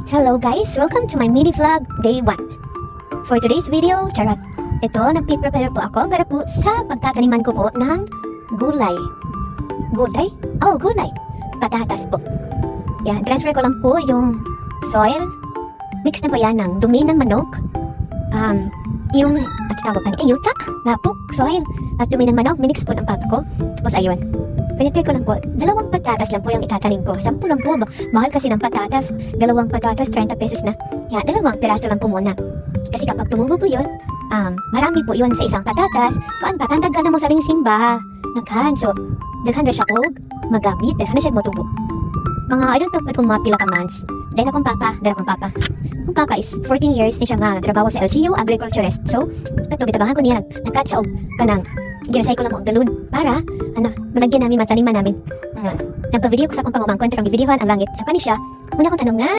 Hello guys! Welcome to my mini vlog day 1. For today's video, charot. Ito, nagpiprepare po ako para po sa pagtataniman ko po ng gulay. Gulay? Oh, gulay! Patatas po. Yan, transfer ko lang po yung soil. Mix na po yan ng dumi ng manok. Yung, at tawag pa yuta, lapok, soil, at dumi ng manok, minix po ng papa ko. Tapos ayun, pinipare ko lang po. 2 patatas lang po yung itatanim ko. 10 lang po. Mahal kasi ng patatas. 2 patatas, 30 pesos na. Yan, 2 piraso lang po muna. Kasi kapag tumubo po yun, marami po yun sa isang patatas. Kuan pa, kandag ka na mo sa simba. Naghan, so, daghan na siya og magamit. Daghan na siya motubo. Mga, I don't know kung mga pila ka months. Dahil akong papa. Kung papa is 14 years na siya nga trabaho sa LGU, agriculturist. So, ito, gitabangan ko niya, nag-catch up kanang ginasay ko lang mo ang galon para, malagyan namin, mataniman namin. Nagpa-video ko sa akong pangumangkon, pero ang videohan ang langit. So, kani siya, muna akong tanong nga,